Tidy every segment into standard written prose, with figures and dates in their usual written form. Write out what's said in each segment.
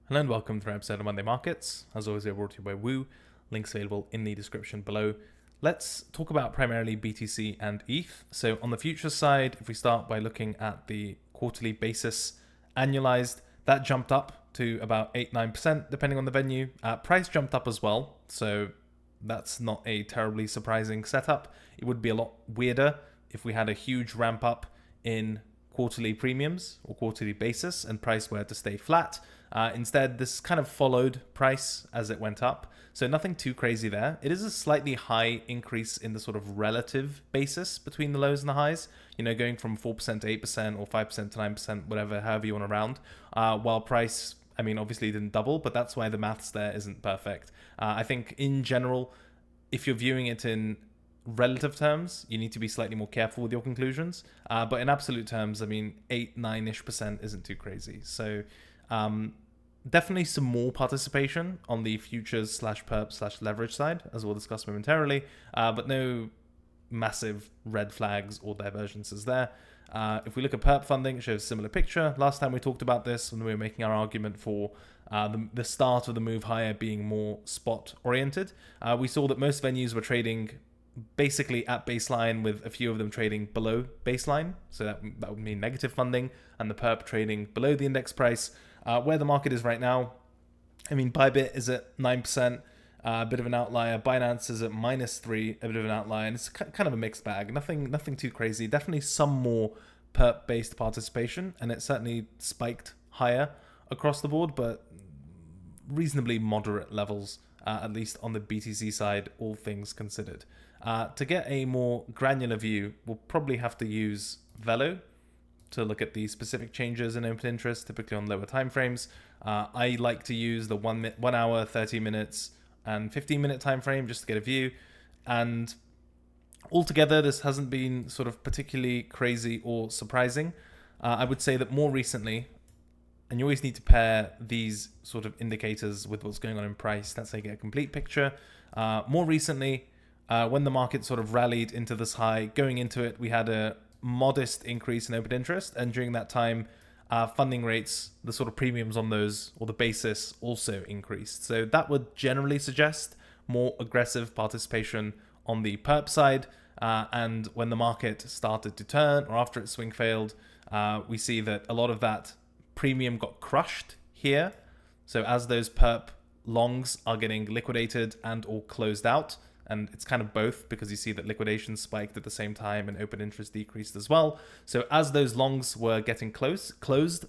Hello and welcome to our episode of Monday Markets. As always, we're brought to you by Woo. Links available in the description below. Let's talk about primarily BTC and ETH. So on the futures side, if we start by looking at the quarterly basis annualized, that jumped up to about 8-9% depending on the venue. Price jumped up as well, so that's not a terribly surprising setup. It would be a lot weirder if we had a huge ramp up in quarterly premiums or quarterly basis and price were to stay flat. Instead, this kind of followed price as it went up. So nothing too crazy there. It is a slightly high increase in the sort of relative basis between the lows and the highs, going from 4% to 8% or 5% to 9%, whatever, however you want to round, while price, obviously didn't double, but that's why the maths there isn't perfect. I think in general, if you're viewing it in relative terms, you need to be slightly more careful with your conclusions. But in absolute terms, 8-9-ish% isn't too crazy. So definitely some more participation on the futures /perp /leverage side, as we'll discuss momentarily, but no massive red flags or divergences there. If we look at perp funding, it shows a similar picture. Last time we talked about this when we were making our argument for the start of the move higher being more spot oriented. We saw that most venues were trading basically at baseline, with a few of them trading below baseline. So that would mean negative funding, and the perp trading below the index price. Where the market is right now, Bybit is at 9%, a bit of an outlier. Binance is at -3%, a bit of an outlier. And it's kind of a mixed bag. Nothing too crazy. Definitely some more perp-based participation, and it certainly spiked higher across the board, but reasonably moderate levels, at least on the BTC side, all things considered. To get a more granular view, we'll probably have to use Velo to look at the specific changes in open interest, typically on lower time frames. I like to use the 1 hour, 30 minutes, and 15-minute time frame just to get a view. And altogether, this hasn't been sort of particularly crazy or surprising. I would say that more recently, and you always need to pair these sort of indicators with what's going on in price. That's how you get a complete picture. More recently, when the market sort of rallied into this high, going into it, we had a modest increase in open interest, and during that time, funding rates, the sort of premiums on those, or the basis, also increased. So that would generally suggest more aggressive participation on the perp side. And when the market started to turn, or after its swing failed, we see that a lot of that premium got crushed here. So as those perp longs are getting liquidated and or closed out, and it's kind of both, because you see that liquidation spiked at the same time and open interest decreased as well. So as those longs were getting closed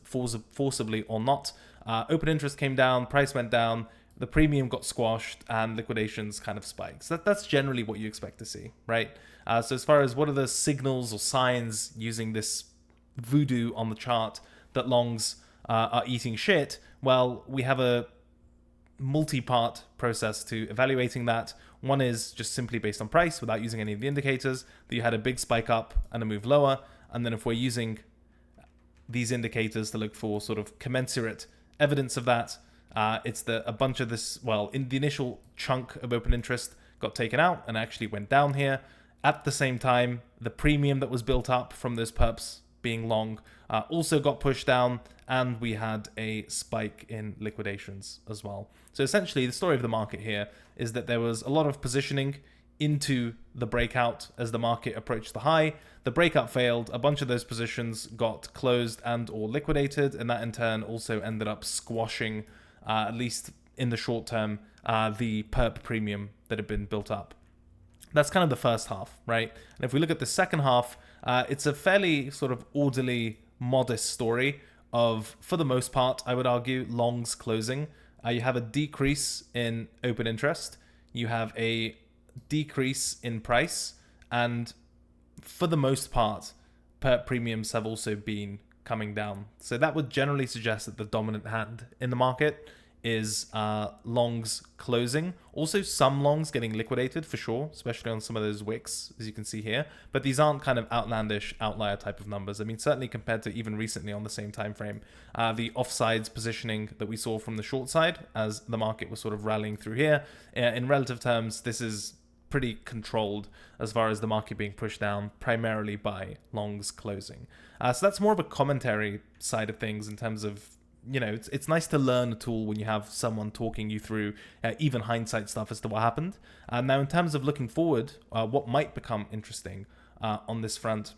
forcibly or not, open interest came down, price went down, the premium got squashed, and liquidations kind of spiked. So that's generally what you expect to see, right? So as far as what are the signals or signs using this voodoo on the chart that longs are eating shit, well, we have a multi-part process to evaluating that. One is just simply based on price without using any of the indicators, that you had a big spike up and a move lower. And then if we're using these indicators to look for sort of commensurate evidence of that, it's that a bunch of this, in the initial chunk of open interest got taken out and actually went down here. At the same time, the premium that was built up from those perps being long also got pushed down, and we had a spike in liquidations as well. So essentially, the story of the market here is that there was a lot of positioning into the breakout as the market approached the high. The breakout failed, a bunch of those positions got closed and or liquidated, and that in turn also ended up squashing, at least in the short term, the perp premium that had been built up. That's kind of the first half, right? And if we look at the second half, it's a fairly sort of orderly, modest story of, for the most part, I would argue, longs closing. You have a decrease in open interest. You have a decrease in price. And for the most part, perp premiums have also been coming down. So that would generally suggest that the dominant hand in the market is longs closing. Also some longs getting liquidated for sure, especially on some of those wicks, as you can see here. But these aren't kind of outlandish outlier type of numbers. Certainly compared to even recently on the same time frame, the offsides positioning that we saw from the short side as the market was sort of rallying through here, in relative terms, this is pretty controlled as far as the market being pushed down primarily by longs closing. So that's more of a commentary side of things in terms of it's nice to learn a tool when you have someone talking you through even hindsight stuff as to what happened. Now, in terms of looking forward, what might become interesting on this front,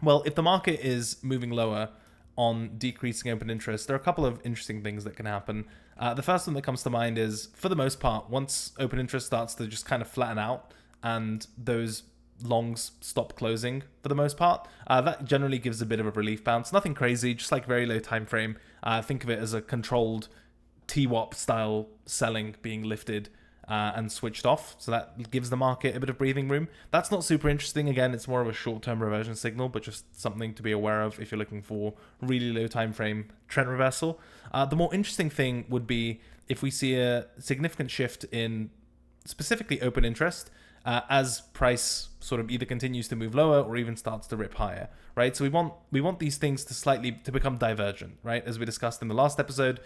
well, if the market is moving lower on decreasing open interest, there are a couple of interesting things that can happen. The first one that comes to mind is, for the most part, once open interest starts to just kind of flatten out and those longs stop closing for the most part, that generally gives a bit of a relief bounce. Nothing crazy, just like very low time frame. Think of it as a controlled TWAP style selling being lifted and switched off. So that gives the market a bit of breathing room. That's not super interesting. Again, it's more of a short-term reversion signal, but just something to be aware of if you're looking for really low time frame trend reversal. The more interesting thing would be if we see a significant shift in specifically open interest as price sort of either continues to move lower or even starts to rip higher, right? So we want these things to become divergent, right? As we discussed in the last episode,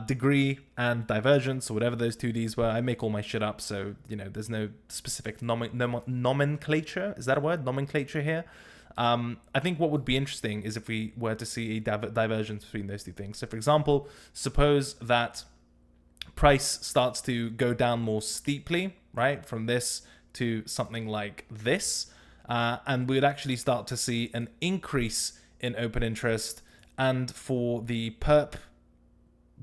degree and divergence, or whatever those two Ds were. I make all my shit up, so there's no specific nomenclature. Is that a word? Nomenclature here. I think what would be interesting is if we were to see a divergence between those two things. So, for example, suppose that price starts to go down more steeply, right, from this to something like this, and we'd actually start to see an increase in open interest, and for the perp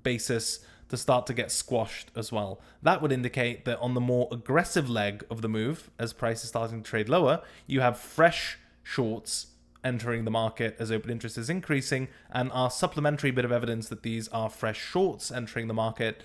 basis to start to get squashed as well. That would indicate that on the more aggressive leg of the move, as price is starting to trade lower, you have fresh shorts entering the market as open interest is increasing, and our supplementary bit of evidence that these are fresh shorts entering the market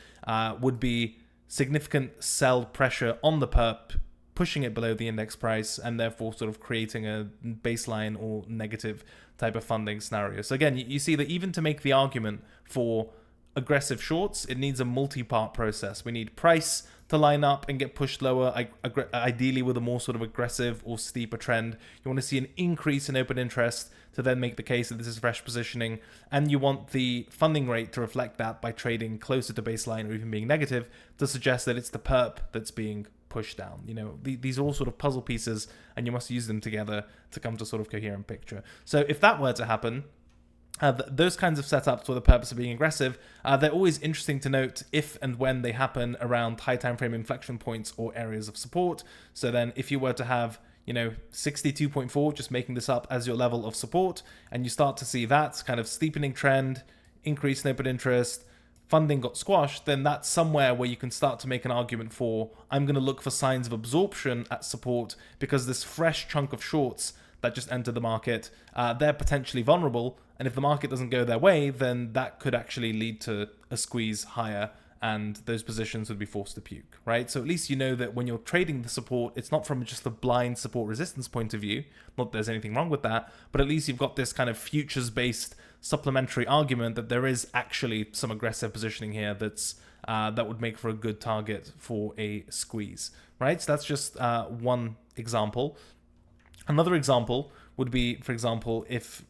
would be significant sell pressure on the perp, pushing it below the index price, and therefore sort of creating a baseline or negative type of funding scenario. So again, you see that even to make the argument for aggressive shorts, it needs a multi-part process. We need price to line up and get pushed lower, ideally with a more sort of aggressive or steeper trend. You want to see an increase in open interest to then make the case that this is fresh positioning, and you want the funding rate to reflect that by trading closer to baseline or even being negative to suggest that it's the perp that's being pushed down. These are all sort of puzzle pieces, and you must use them together to come to sort of coherent picture. So if that were to happen, those kinds of setups for the purpose of being aggressive, they're always interesting to note if and when they happen around high time frame inflection points or areas of support. So then if you were to have 62.4, just making this up, as your level of support, and you start to see that kind of steepening trend, increase in open interest, funding got squashed, then that's somewhere where you can start to make an argument for, I'm going to look for signs of absorption at support, because this fresh chunk of shorts that just entered the market, they're potentially vulnerable. And if the market doesn't go their way, then that could actually lead to a squeeze higher, and those positions would be forced to puke, right? So at least you know that when you're trading the support, it's not from just a blind support resistance point of view. Not that there's anything wrong with that, but at least you've got this kind of futures-based supplementary argument that there is actually some aggressive positioning here that would make for a good target for a squeeze, right? So that's just one example. Another example would be, for example, if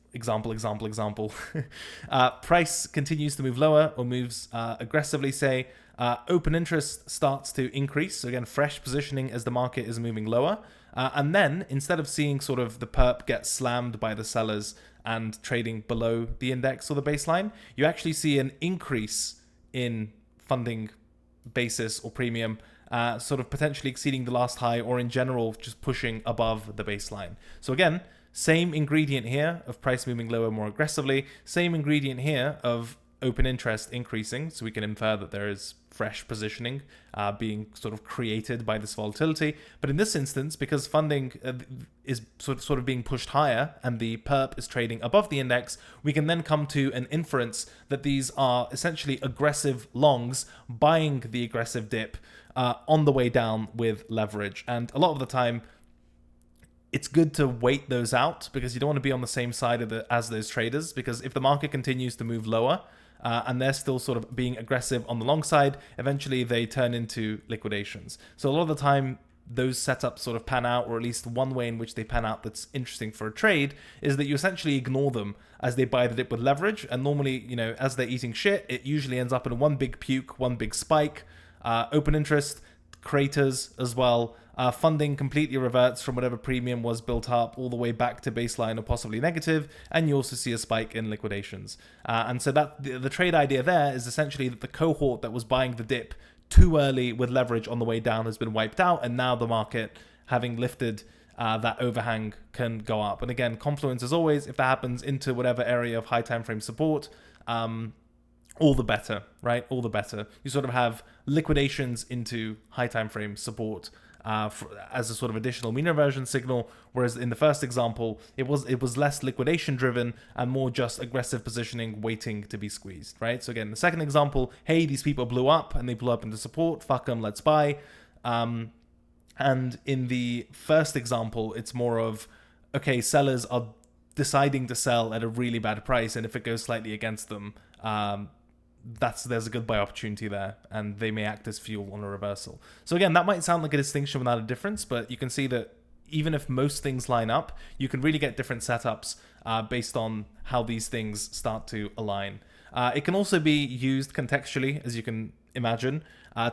price continues to move lower or moves aggressively, say, open interest starts to increase. So again, fresh positioning as the market is moving lower. And then instead of seeing sort of the perp get slammed by the sellers and trading below the index or the baseline, you actually see an increase in funding basis or premium, sort of potentially exceeding the last high, or in general just pushing above the baseline. So again, same ingredient here of price moving lower more aggressively, same ingredient here of open interest increasing, so we can infer that there is fresh positioning being sort of created by this volatility. But in this instance, because funding is sort of being pushed higher and the perp is trading above the index, we can then come to an inference that these are essentially aggressive longs buying the aggressive dip on the way down with leverage. And a lot of the time, it's good to wait those out, because you don't want to be on the same side of as those traders, because if the market continues to move lower and they're still sort of being aggressive on the long side, eventually they turn into liquidations. So a lot of the time, those setups sort of pan out, or at least one way in which they pan out that's interesting for a trade is that you essentially ignore them as they buy the dip with leverage. And normally, as they're eating shit, it usually ends up in one big puke, one big spike, open interest, craters as well, funding completely reverts from whatever premium was built up all the way back to baseline or possibly negative, and you also see a spike in liquidations. And so that the trade idea there is essentially that the cohort that was buying the dip too early with leverage on the way down has been wiped out, and now the market, having lifted that overhang, can go up. And again, confluence as always, if that happens into whatever area of high time frame support, all the better, right? All the better. You sort of have liquidations into high time frame support as a sort of additional mean reversion signal, whereas in the first example, it was less liquidation driven and more just aggressive positioning waiting to be squeezed, right? So again, the second example, hey, these people blew up and they blew up into support, fuck them, let's buy. And in the first example, it's more of, okay, sellers are deciding to sell at a really bad price, and if it goes slightly against them, there's a good buy opportunity there, and they may act as fuel on a reversal. So again, that might sound like a distinction without a difference, but you can see that even if most things line up, you can really get different setups based on how these things start to align. It can also be used contextually, as you can imagine,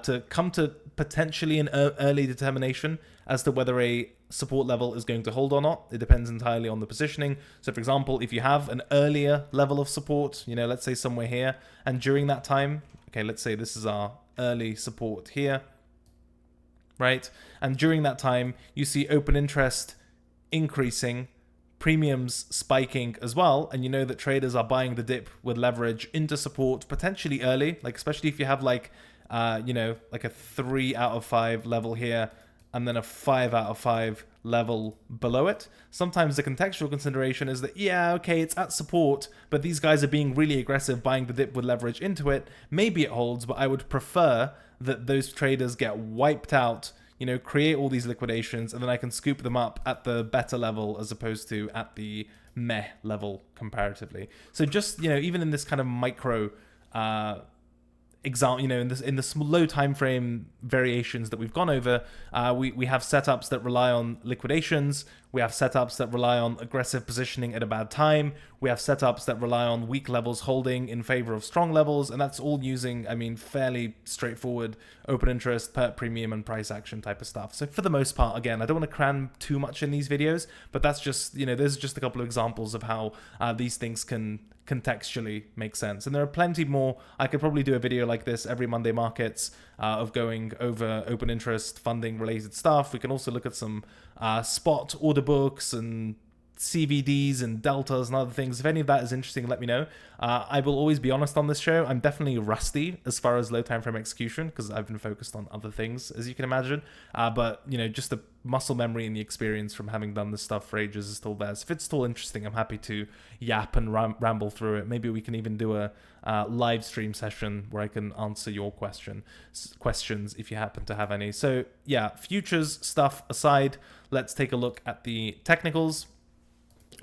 to come to potentially an early determination as to whether a support level is going to hold or not. It depends entirely on the positioning. So for example, if you have an earlier level of support, let's say somewhere here, and during that time, okay, let's say this is our early support here, right? And during that time, you see open interest increasing, premiums spiking as well, and you know that traders are buying the dip with leverage into support potentially early, like especially if you have like a 3 out of 5 level here and then a 5 out of 5 level below it. Sometimes the contextual consideration is that, yeah, okay, it's at support, but these guys are being really aggressive buying the dip with leverage into it. Maybe it holds, but I would prefer that those traders get wiped out, create all these liquidations, and then I can scoop them up at the better level as opposed to at the meh level comparatively. So just, even in this kind of micro example, in the low time frame variations that we've gone over, we have setups that rely on liquidations. We have setups that rely on aggressive positioning at a bad time. We have setups that rely on weak levels holding in favor of strong levels, and that's all using, fairly straightforward open interest, perp premium, and price action type of stuff. So for the most part, again, I don't want to cram too much in these videos, but that's just, there's just a couple of examples of how these things can contextually make sense. And there are plenty more. I could probably do a video like this every Monday markets of going over open interest, funding related stuff. We can also look at some spot order books and CVDs and deltas and other things. If any of that is interesting, let me know. I will always be honest on this show. I'm definitely rusty as far as low time frame execution because I've been focused on other things, as you can imagine. But just the muscle memory and the experience from having done this stuff for ages is still there. So if it's still interesting, I'm happy to yap and ramble through it. Maybe we can even do a live stream session where I can answer your questions if you happen to have any. So yeah, futures stuff aside, let's take a look at the technicals.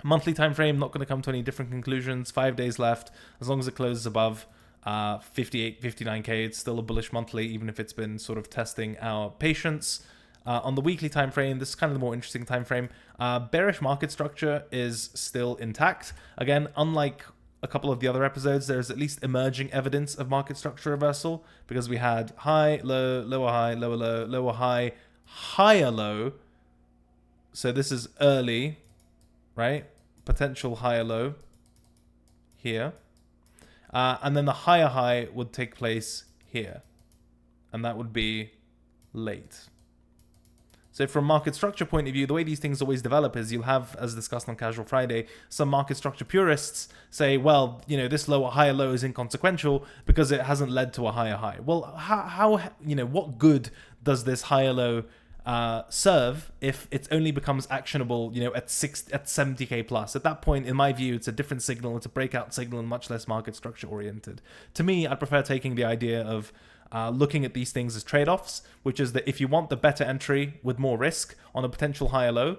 Monthly time frame, not going to come to any different conclusions. 5 days left. As long as it closes above 58, 59k, it's still a bullish monthly, even if it's been sort of testing our patience. On the weekly time frame, this is kind of the more interesting time frame. Bearish market structure is still intact. Again, unlike a couple of the other episodes, there's at least emerging evidence of market structure reversal because we had high, low, lower high, lower low, lower high, higher low. So this is early, right? Potential higher low here. And then the higher high would take place here. And that would be late. So from market structure point of view, the way these things always develop is you'll have, as discussed on Casual Friday, some market structure purists say, well, this lower higher low is inconsequential because it hasn't led to a higher high. Well, how what good does this higher low serve if it only becomes actionable, at 70k plus? At that point, in my view, it's a different signal. It's a breakout signal and much less market structure oriented. To me, I prefer taking the idea of looking at these things as trade-offs, which is that if you want the better entry with more risk on a potential higher low,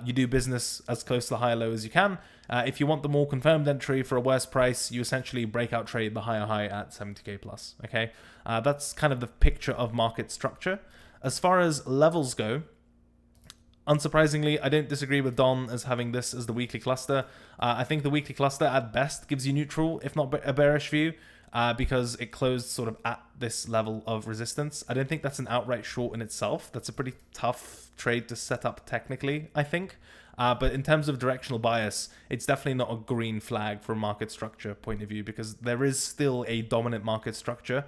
you do business as close to the higher low as you can. If you want the more confirmed entry for a worse price, you essentially breakout trade the higher high at 70k plus. Okay, that's kind of the picture of market structure. As far as levels go, unsurprisingly, I don't disagree with Don as having this as the weekly cluster. I think the weekly cluster at best gives you neutral, if not a bearish view. because it closed sort of at this level of resistance. I don't think that's an outright short in itself. That's a pretty tough trade to set up technically, I think. But in terms of directional bias, it's definitely not a green flag from a market structure point of view, because there is still a dominant market structure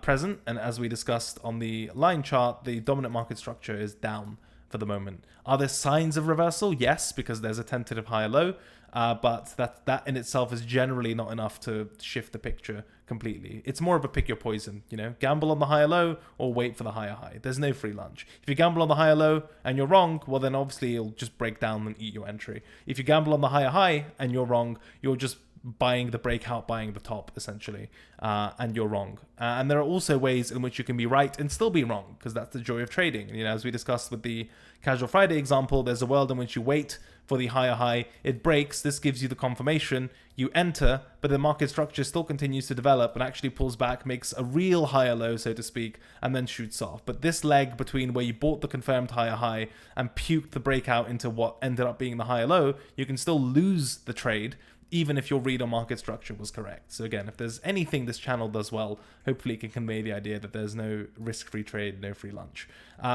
present. And as we discussed on the line chart, the dominant market structure is down for the moment. Are there signs of reversal? Yes, because there's a tentative higher low, but that in itself is generally not enough to shift the picture completely. It's more of a pick your poison, you know, gamble on the higher low or wait for the higher high. There's no free lunch. If you gamble on the higher low and you're wrong, well then obviously you'll just break down and eat your entry. If you gamble on the higher high and you're wrong, you're just buying the breakout, buying the top essentially, and you're wrong. And there are also ways in which you can be right and still be wrong, because that's the joy of trading. You know, as we discussed with the Casual Friday example, there's a world in which you wait for the higher high, it breaks, this gives you the confirmation, you enter, but the market structure still continues to develop and actually pulls back, makes a real higher low, so to speak, and then shoots off. But this leg between where you bought the confirmed higher high and puked the breakout into what ended up being the higher low, you can still lose the trade even if your read on market structure was correct. So again, if there's anything this channel does well, hopefully it can convey the idea that there's no risk-free trade, no free lunch.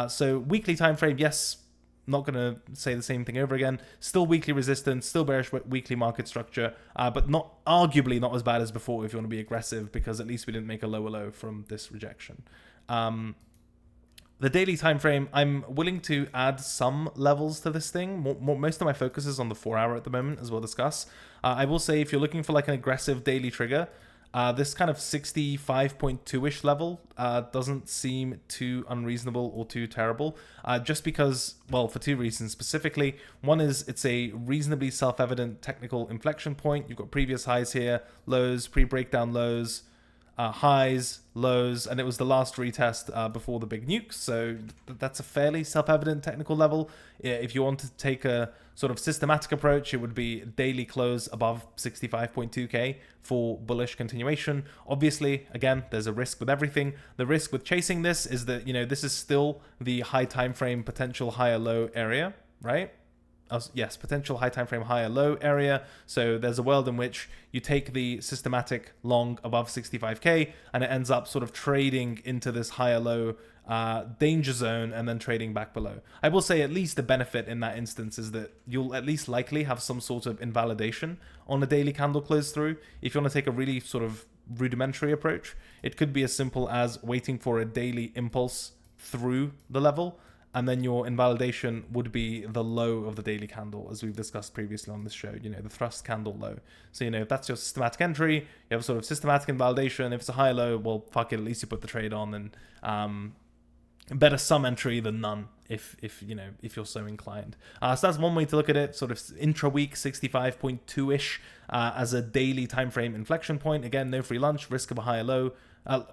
So weekly time frame, yes, not going to say the same thing over again. Still weekly resistance, still bearish weekly market structure, but not arguably not as bad as before if you want to be aggressive, because at least we didn't make a lower low from this rejection. The daily time frame, I'm willing to add some levels to this thing. Most of my focus is on the 4 hour at the moment, as we'll discuss. I will say if you're looking for like an aggressive daily trigger, this kind of 65.2-ish level doesn't seem too unreasonable or too terrible, just because, well, for two reasons specifically. One is it's a reasonably self-evident technical inflection point. You've got previous highs here, lows, pre-breakdown lows, highs, lows, and it was the last retest before the big nuke. So that's a fairly self-evident technical level. If you want to take a sort of systematic approach, it would be daily close above 65.2k for bullish continuation. Obviously, again, there's a risk with everything. The risk with chasing this is that, you know, this is still the high time frame potential higher low area, right? Yes, potential high time frame higher low area. So there's a world in which you take the systematic long above 65k and it ends up sort of trading into this higher low danger zone and then trading back below. I will say at least the benefit in that instance is that you'll at least likely have some sort of invalidation on a daily candle close through. If you want to take a really sort of rudimentary approach, it could be as simple as waiting for a daily impulse through the level, and then your invalidation would be the low of the daily candle, as we've discussed previously on this show, you know, the thrust candle low. So, you know, if that's your systematic entry, you have a sort of systematic invalidation. If it's a high low, well, fuck it, at least you put the trade on, and better some entry than none if you know, if you're so inclined. So that's one way to look at it, sort of intra-week 65.2-ish as a daily time frame inflection point. Again, no free lunch, risk of a higher low.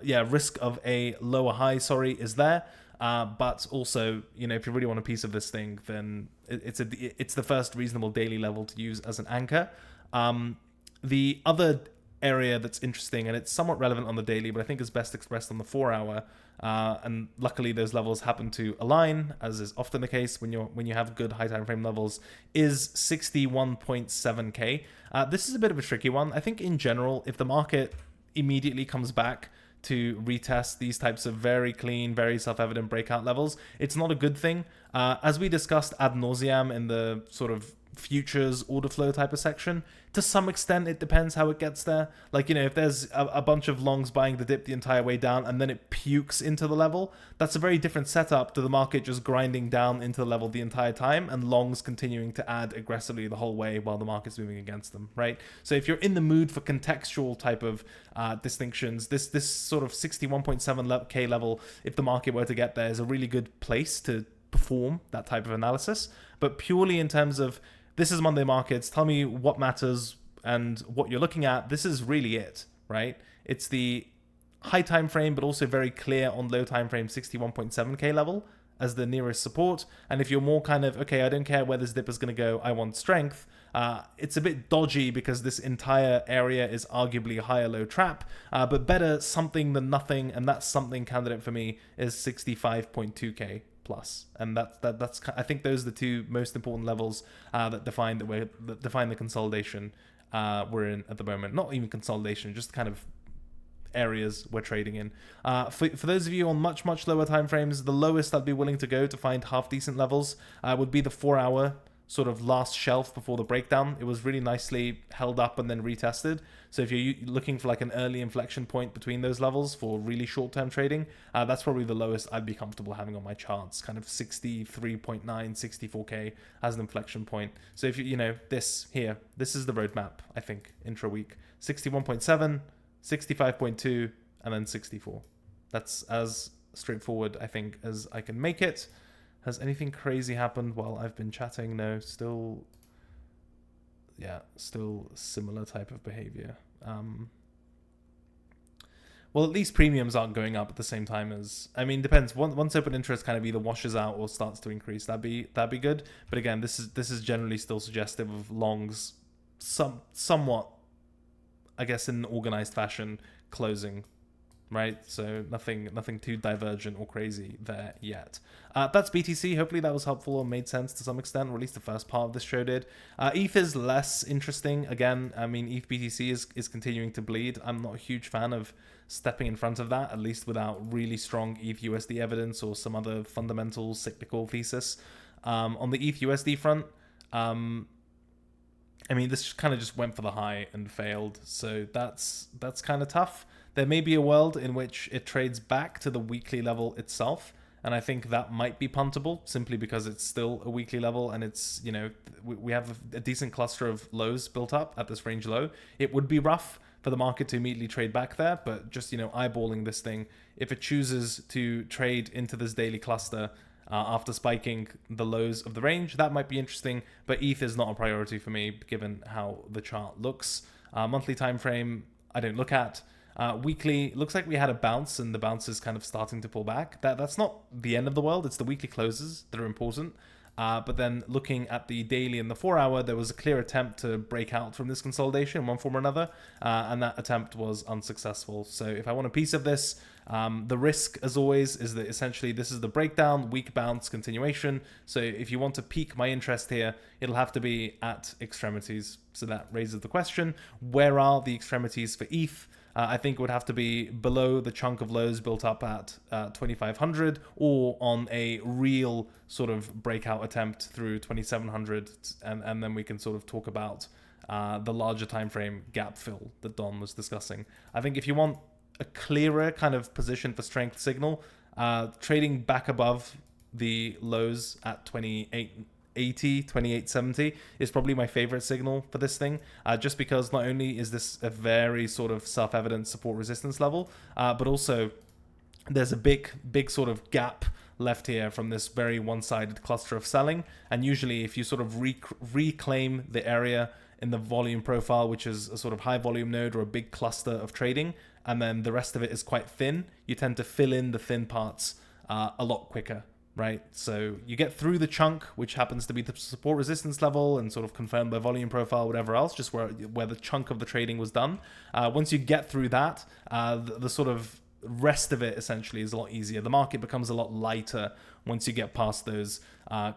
Risk of a lower high, is there. But also, you know, if you really want a piece of this thing, then it's the first reasonable daily level to use as an anchor. The other area that's interesting, and it's somewhat relevant on the daily, but I think is best expressed on the 4 hour, and luckily those levels happen to align, as is often the case when you have good high time frame levels, is 61.7k. This is a bit of a tricky one. I think in general, if the market immediately comes back to retest these types of very clean, very self-evident breakout levels, it's not a good thing. As we discussed ad nauseam in the sort of futures order flow type of section, to some extent it depends how it gets there. Like, you know, if there's a bunch of longs buying the dip the entire way down and then it pukes into the level, that's a very different setup to the market just grinding down into the level the entire time and longs continuing to add aggressively the whole way while the market's moving against them, right? So if you're in the mood for contextual type of distinctions, this sort of 61.7k level, if the market were to get there, is a really good place to perform that type of analysis. But purely in terms of, this is Monday markets, tell me what matters and what you're looking at, this is really it, right? It's the high time frame, but also very clear on low time frame 61.7k level as the nearest support. And if you're more kind of, okay, I don't care where this dip is going to go, I want strength, it's a bit dodgy because this entire area is arguably a higher low trap, but better something than nothing, and that something candidate for me is 65.2k plus. And that's I think those are the two most important levels that define the consolidation we're in at the moment. Not even consolidation, just kind of areas we're trading in. For those of you on much lower time frames, the lowest I'd be willing to go to find half decent levels would be the 4-hour sort of last shelf before the breakdown. It was really nicely held up and then retested. So if you're looking for like an early inflection point between those levels for really short-term trading, that's probably the lowest I'd be comfortable having on my charts, kind of 63.9, 64K as an inflection point. So if you know, this is the roadmap, I think, intra-week. 61.7, 65.2, and then 64. That's as straightforward, I think, as I can make it. Has anything crazy happened while I've been chatting? No, still similar type of behavior. Well, at least premiums aren't going up at the same time as, I mean, depends. Once open interest kind of either washes out or starts to increase, that'd be good. But again, this is generally still suggestive of longs, somewhat, I guess, in an organized fashion closing. Right, so nothing too divergent or crazy there yet. That's BTC. Hopefully that was helpful or made sense to some extent, or at least the first part of this show did. ETH is less interesting. Again, I mean, ETH BTC is continuing to bleed. I'm not a huge fan of stepping in front of that, at least without really strong ETH USD evidence or some other fundamental cyclical thesis. On the ETH USD front, I mean, this kind of just went for the high and failed, so that's kind of tough. There may be a world in which it trades back to the weekly level itself, and I think that might be puntable simply because it's still a weekly level and it's, you know, we have a decent cluster of lows built up at this range low. It would be rough for the market to immediately trade back there, but just, you know, eyeballing this thing, if it chooses to trade into this daily cluster after spiking the lows of the range, that might be interesting, but ETH is not a priority for me given how the chart looks. Monthly time frame I don't look at. Weekly, looks like we had a bounce and the bounce is kind of starting to pull back. That's not the end of the world. It's the weekly closes that are important. But then looking at the daily and the 4-hour, there was a clear attempt to break out from this consolidation in one form or another. And that attempt was unsuccessful. So if I want a piece of this, the risk, as always, is that essentially this is the breakdown, weak bounce, continuation. So if you want to pique my interest here, it'll have to be at extremities. So that raises the question, where are the extremities for ETH? I think it would have to be below the chunk of lows built up at 2,500 or on a real sort of breakout attempt through 2,700. And then we can sort of talk about the larger time frame gap fill that Don was discussing. I think if you want a clearer kind of position for strength signal, trading back above the lows at 2880, 2870 is probably my favorite signal for this thing, just because not only is this a very sort of self-evident support resistance level, but also there's a big sort of gap left here from this very one-sided cluster of selling. And usually if you sort of reclaim the area in the volume profile, which is a sort of high volume node or a big cluster of trading, and then the rest of it is quite thin, you tend to fill in the thin parts a lot quicker. Right, so you get through the chunk, which happens to be the support resistance level and sort of confirmed by volume profile, whatever else, just where the chunk of the trading was done. Once you get through that, the sort of rest of it essentially is a lot easier. The market becomes a lot lighter once you get past those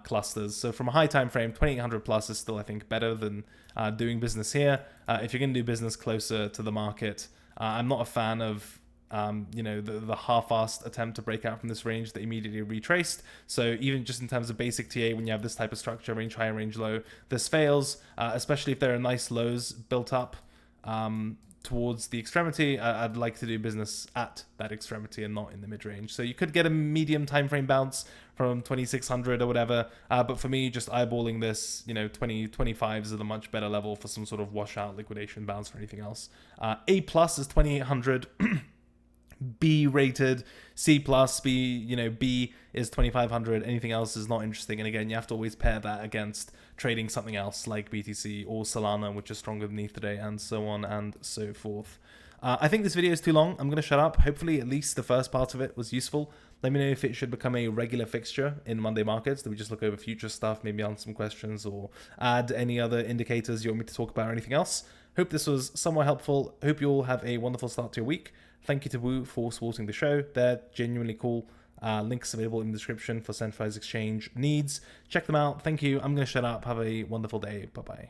clusters. So from a high time frame, 2800 plus is still, I think, better than doing business here. If you're going to do business closer to the market, I'm not a fan of you know, the half-assed attempt to break out from this range that immediately retraced. So even just in terms of basic TA, when you have this type of structure, range high, range low, this fails, especially if there are nice lows built up towards the extremity. I'd like to do business at that extremity and not in the mid-range. So you could get a medium time frame bounce from 2600 or whatever, but for me, just eyeballing this, you know, 2025 is at a much better level for some sort of washout liquidation bounce or anything else. A plus is 2800. B rated, C plus, B is 2500. Anything else is not interesting. And again, you have to always pair that against trading something else like BTC or Solana, which is stronger than ETH today, and so on and so forth. I think this video is too long. I'm going to shut up. Hopefully, at least the first part of it was useful. Let me know if it should become a regular fixture in Monday markets. Do we just look over future stuff, maybe answer some questions, or add any other indicators you want me to talk about or anything else? Hope this was somewhat helpful. Hope you all have a wonderful start to your week. Thank you to Woo for supporting the show. They're genuinely cool. Links available in the description for centralized exchange needs. Check them out. Thank you. I'm going to shut up. Have a wonderful day. Bye-bye.